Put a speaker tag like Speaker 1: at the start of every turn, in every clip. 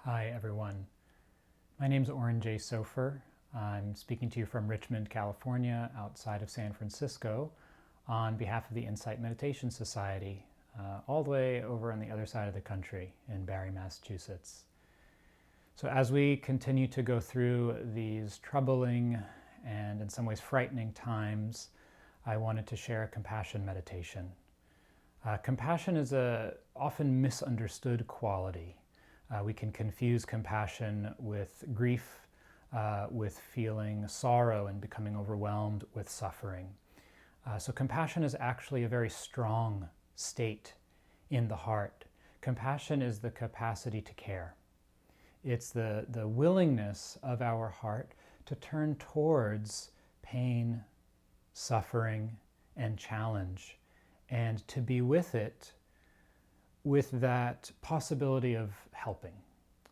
Speaker 1: Hi, everyone. My name is Oren J. Sofer. I'm speaking to you from Richmond, California, outside of San Francisco, on behalf of the Insight Meditation Society, all the way over on the other side of the country in Barre, Massachusetts. So as we continue to go through these troubling and in some ways frightening times, I wanted to share a compassion meditation. Compassion is a often misunderstood quality. We can confuse compassion with grief, with feeling sorrow and becoming overwhelmed with suffering. So compassion is actually a very strong state in the heart. Compassion is the capacity to care. It's the willingness of our heart to turn towards pain, suffering, and challenge, and to be with it with that possibility of helping.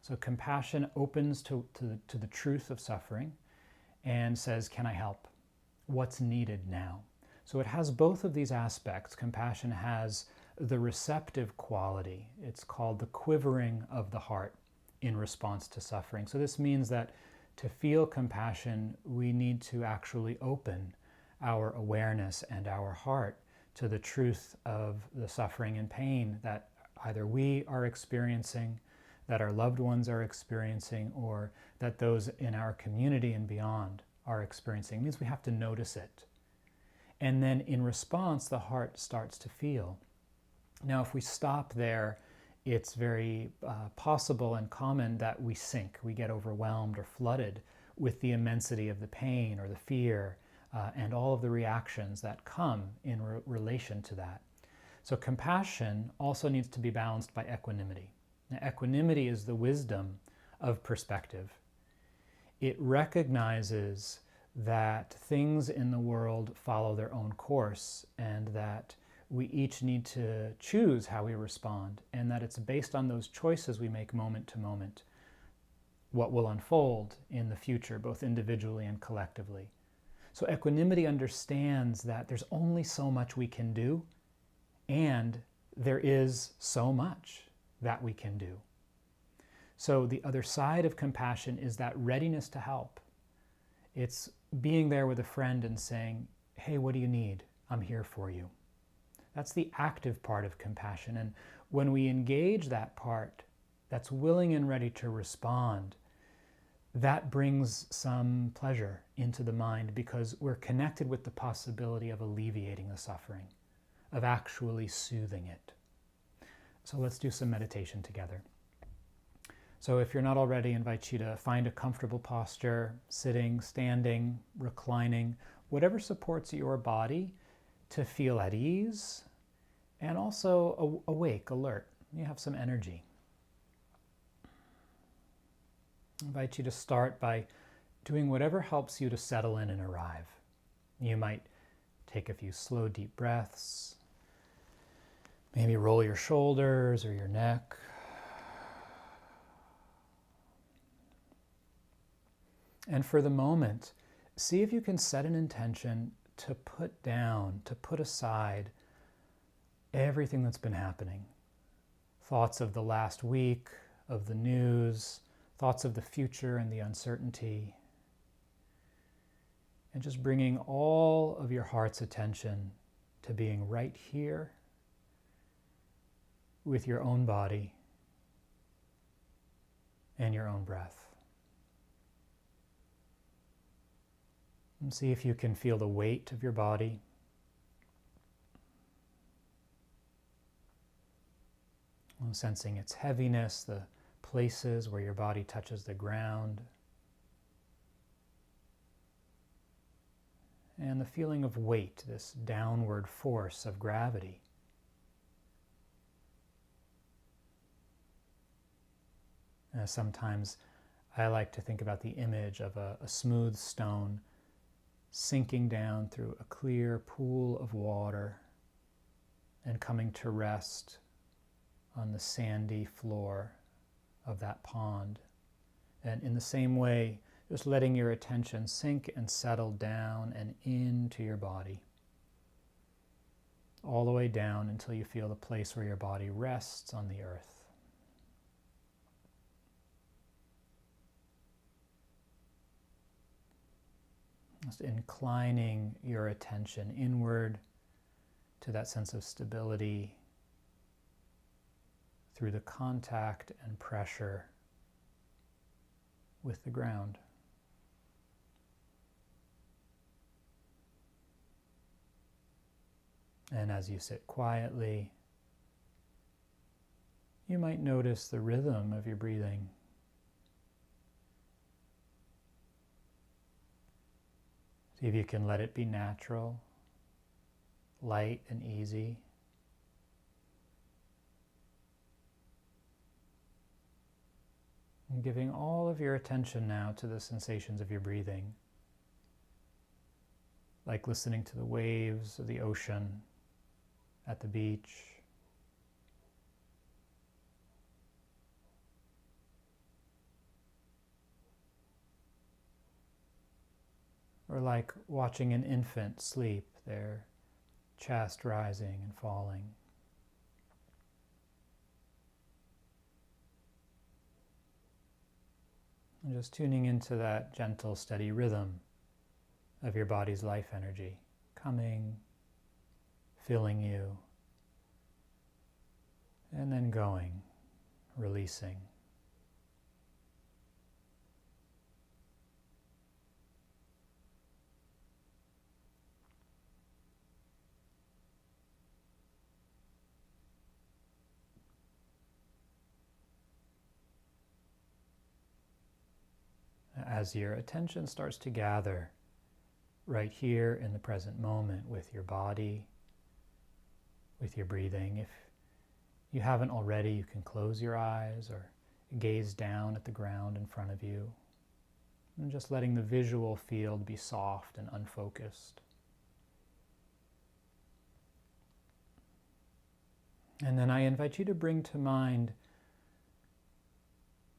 Speaker 1: So compassion opens to the truth of suffering and says, can I help? What's needed now? So it has both of these aspects. Compassion has the receptive quality. It's called the quivering of the heart in response to suffering. So this means that to feel compassion, we need to actually open our awareness and our heart to the truth of the suffering and pain that either we are experiencing, that our loved ones are experiencing, or that those in our community and beyond are experiencing. It means we have to notice it. And then in response, the heart starts to feel. Now, if we stop there, it's very possible and common that we sink, we get overwhelmed or flooded with the immensity of the pain or the fear and all of the reactions that come in relation to that. So compassion also needs to be balanced by equanimity. Now, equanimity is the wisdom of perspective. It recognizes that things in the world follow their own course and that we each need to choose how we respond, and that it's based on those choices we make moment to moment what will unfold in the future, both individually and collectively. So equanimity understands that there's only so much we can do, and there is so much that we can do. So the other side of compassion is that readiness to help. It's being there with a friend and saying, hey, what do you need? I'm here for you. That's the active part of compassion. And when we engage that part that's willing and ready to respond, that brings some pleasure into the mind because we're connected with the possibility of alleviating the suffering, of actually soothing it. So let's do some meditation together. So if you're not already, I invite you to find a comfortable posture, sitting, standing, reclining, whatever supports your body to feel at ease and also awake, alert. You have some energy. I invite you to start by doing whatever helps you to settle in and arrive. You might take a few slow, deep breaths. Maybe roll your shoulders or your neck. And for the moment, see if you can set an intention to put down, to put aside everything that's been happening. Thoughts of the last week, of the news, thoughts of the future and the uncertainty. And just bringing all of your heart's attention to being right here with your own body and your own breath. And see if you can feel the weight of your body. Sensing its heaviness, the places where your body touches the ground. And the feeling of weight, this downward force of gravity. Sometimes I like to think about the image of a smooth stone sinking down through a clear pool of water and coming to rest on the sandy floor of that pond. And in the same way, just letting your attention sink and settle down and into your body, all the way down until you feel the place where your body rests on the earth. Just inclining your attention inward to that sense of stability through the contact and pressure with the ground. And as you sit quietly, you might notice the rhythm of your breathing. See if you can let it be natural, light and easy. And giving all of your attention now to the sensations of your breathing, like listening to the waves of the ocean at the beach, or like watching an infant sleep, their chest rising and falling. And just tuning into that gentle, steady rhythm of your body's life energy, coming, filling you, and then going, releasing. As your attention starts to gather right here in the present moment with your body, with your breathing, if you haven't already, you can close your eyes or gaze down at the ground in front of you, and just letting the visual field be soft and unfocused. And then I invite you to bring to mind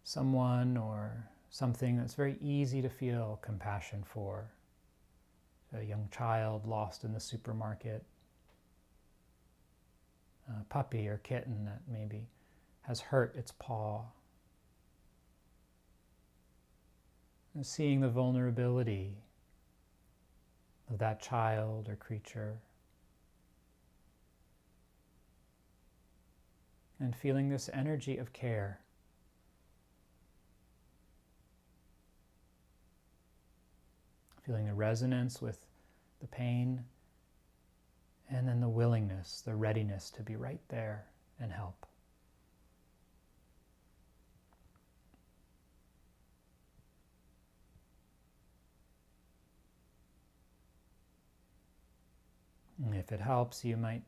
Speaker 1: someone or something that's very easy to feel compassion for. A young child lost in the supermarket, a puppy or kitten that maybe has hurt its paw. And seeing the vulnerability of that child or creature, and feeling this energy of care. Feeling the resonance with the pain, and then the willingness, the readiness to be right there and help. And if it helps, you might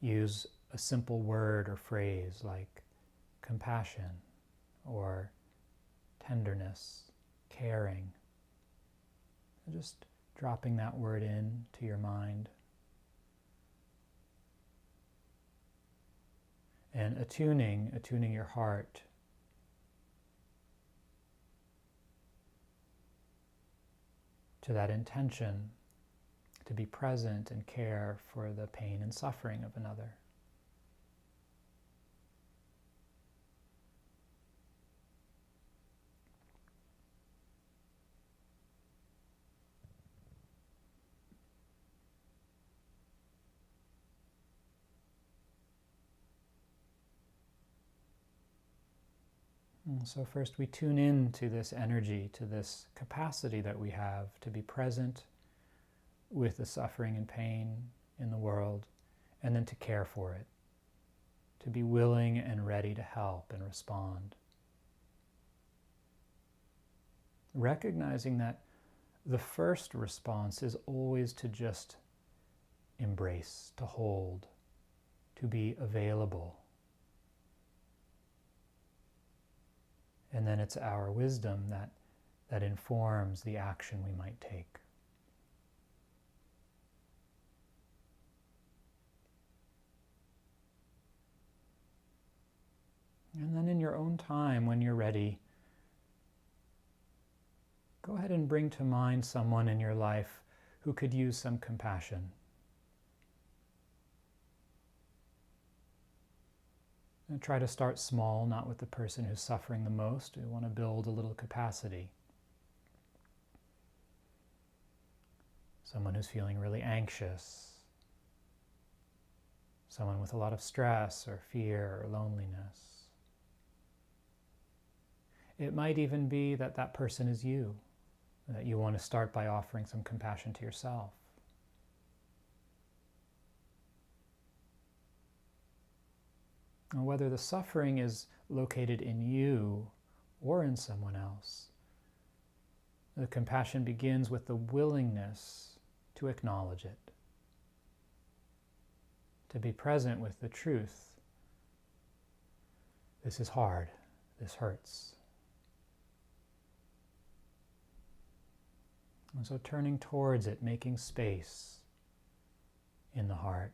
Speaker 1: use a simple word or phrase like compassion or tenderness, caring. And just dropping that word in to your mind. And attuning your heart to that intention to be present and care for the pain and suffering of another. So first we tune in to this energy, to this capacity that we have to be present with the suffering and pain in the world, and then to care for it, to be willing and ready to help and respond. Recognizing that the first response is always to just embrace, to hold, to be available. And then it's our wisdom that informs the action we might take. And then in your own time, when you're ready, go ahead and bring to mind someone in your life who could use some compassion. And try to start small, not with the person who's suffering the most. We want to build a little capacity. someone who's feeling really anxious, someone with a lot of stress or fear or loneliness. It might even be that that person is you, that you want to start by offering some compassion to yourself. And whether the suffering is located in you or in someone else, the compassion begins with the willingness to acknowledge it, to be present with the truth. This is hard. This hurts. And so turning towards it, making space in the heart,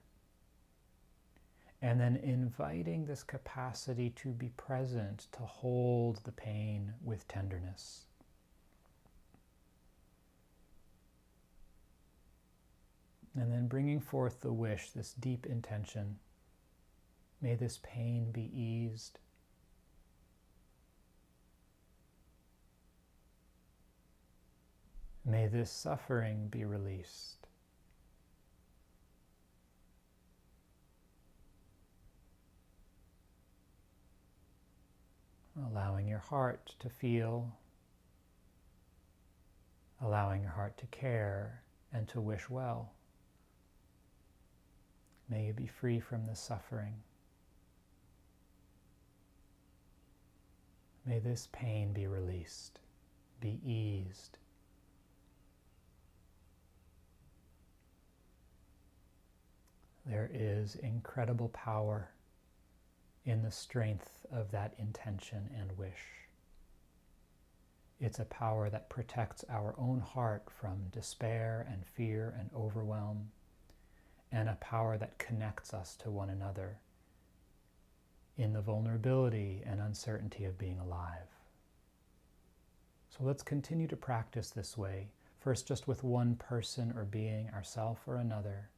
Speaker 1: and then inviting this capacity to be present, to hold the pain with tenderness. And then bringing forth the wish, this deep intention, may this pain be eased. May this suffering be released. Allowing your heart to feel, allowing your heart to care and to wish well. May you be free from this suffering. May this pain be released, be eased. There is incredible power in the strength of that intention and wish. It's a power that protects our own heart from despair and fear and overwhelm, and a power that connects us to one another in the vulnerability and uncertainty of being alive. So let's continue to practice this way, first just with one person or being, ourself or another,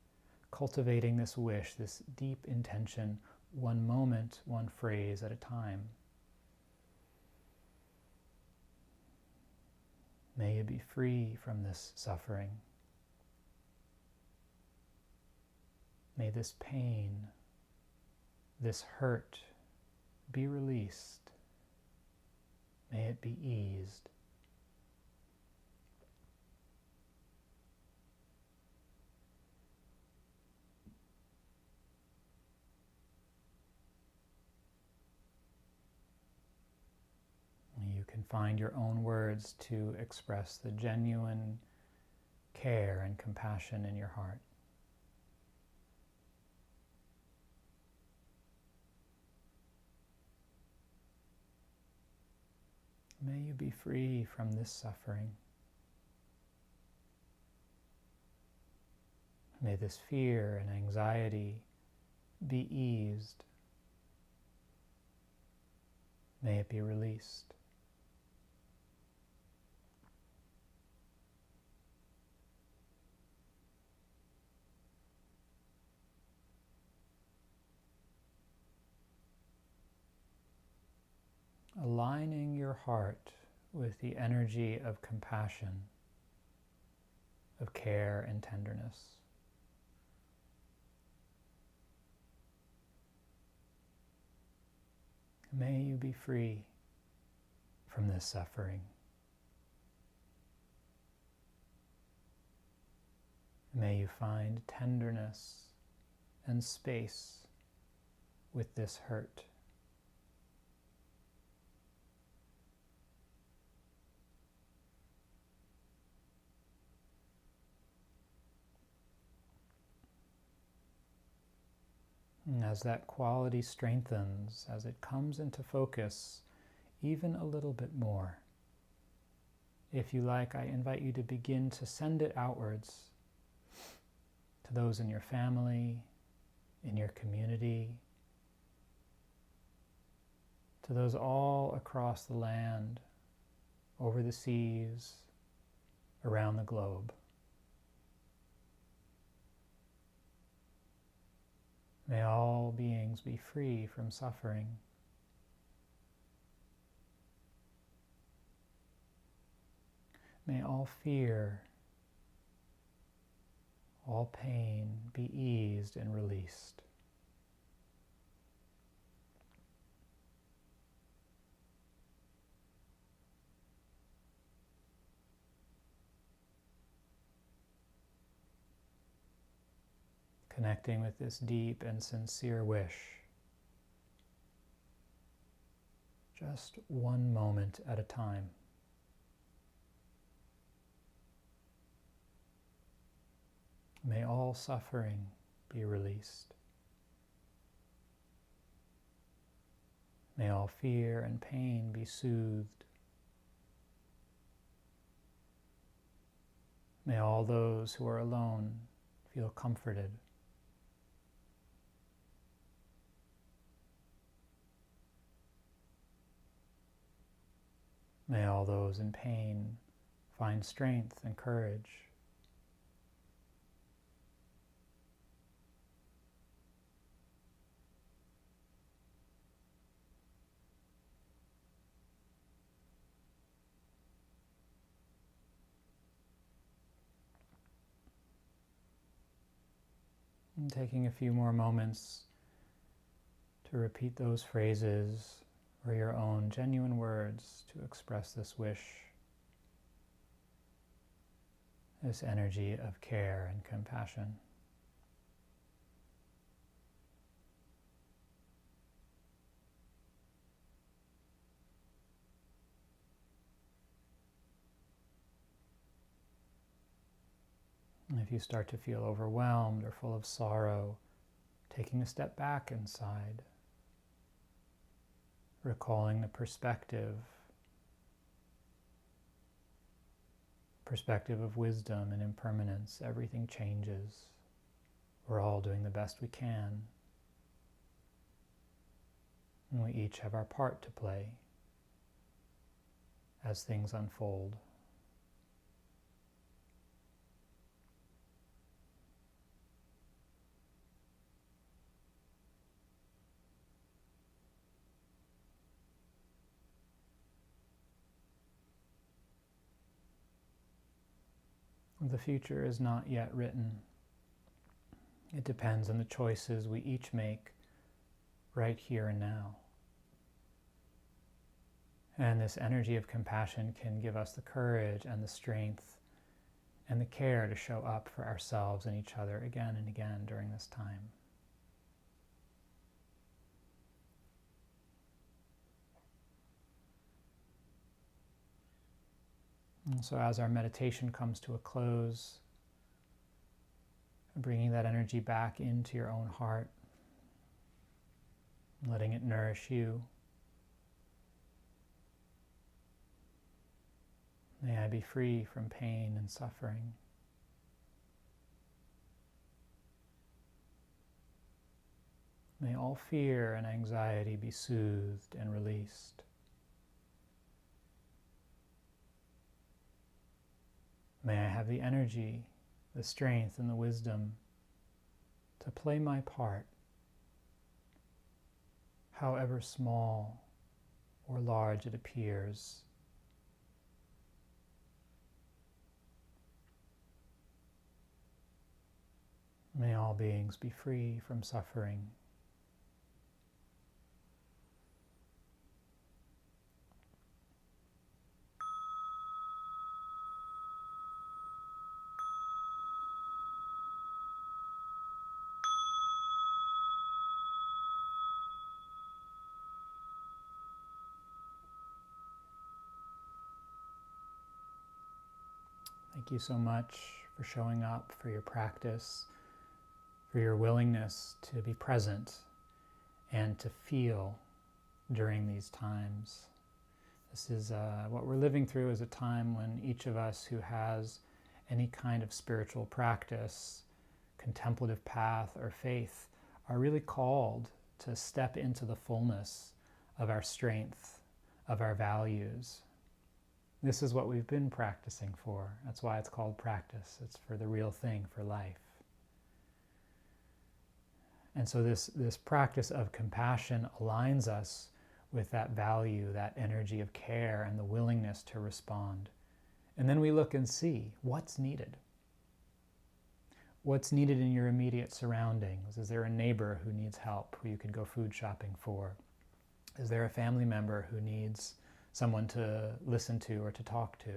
Speaker 1: cultivating this wish, this deep intention, one moment, one phrase at a time. May you be free from this suffering. May this pain, this hurt be released. May it be eased. You can find your own words to express the genuine care and compassion in your heart. May you be free from this suffering. May this fear and anxiety be eased. May it be released. Aligning your heart with the energy of compassion, of care and tenderness. May you be free from this suffering. May you find tenderness and space with this hurt. And as that quality strengthens, as it comes into focus even a little bit more, if you like, I invite you to begin to send it outwards to those in your family, in your community, to those all across the land, over the seas, around the globe. May all beings be free from suffering. May all fear all pain be eased and released. Connecting with this deep and sincere wish, just one moment at a time. May all suffering be released. May all fear and pain be soothed. May all those who are alone feel comforted. May all those in pain find strength and courage. And taking a few more moments to repeat those phrases or your own genuine words to express this wish, this energy of care and compassion. And if you start to feel overwhelmed or full of sorrow, taking a step back inside, recalling the perspective of wisdom and impermanence. Everything changes. We're all doing the best we can. And we each have our part to play as things unfold. The future is not yet written. It depends on the choices we each make right here and now. And this energy of compassion can give us the courage and the strength and the care to show up for ourselves and each other again and again during this time. And so as our meditation comes to a close, bringing that energy back into your own heart, letting it nourish you. May I be free from pain and suffering. May all fear and anxiety be soothed and released. May I have the energy, the strength, and the wisdom to play my part, however small or large it appears. May all beings be free from suffering. Thank you so much for showing up, for your practice, for your willingness to be present and to feel during these times. This is what we're living through is a time when each of us who has any kind of spiritual practice, contemplative path, or faith are really called to step into the fullness of our strength, of our values. This is what we've been practicing for. That's why it's called practice. It's for the real thing, for life. And so this practice of compassion aligns us with that value, that energy of care, and the willingness to respond. And then we look and see what's needed. What's needed in your immediate surroundings? Is there a neighbor who needs help, who you can go food shopping for? Is there a family member who needs someone to listen to or to talk to?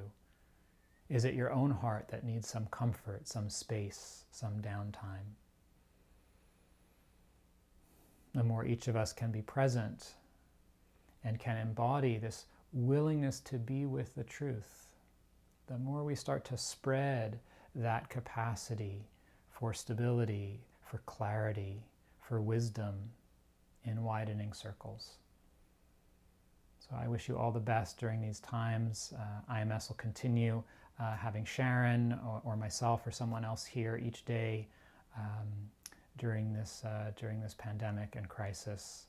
Speaker 1: Is it your own heart that needs some comfort, some space, some downtime? The more each of us can be present and can embody this willingness to be with the truth, the more we start to spread that capacity for stability, for clarity, for wisdom in widening circles. So I wish you all the best during these times. IMS will continue having Sharon or myself or someone else here each day during this pandemic and crisis.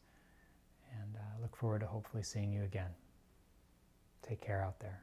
Speaker 1: And look forward to hopefully seeing you again. Take care out there.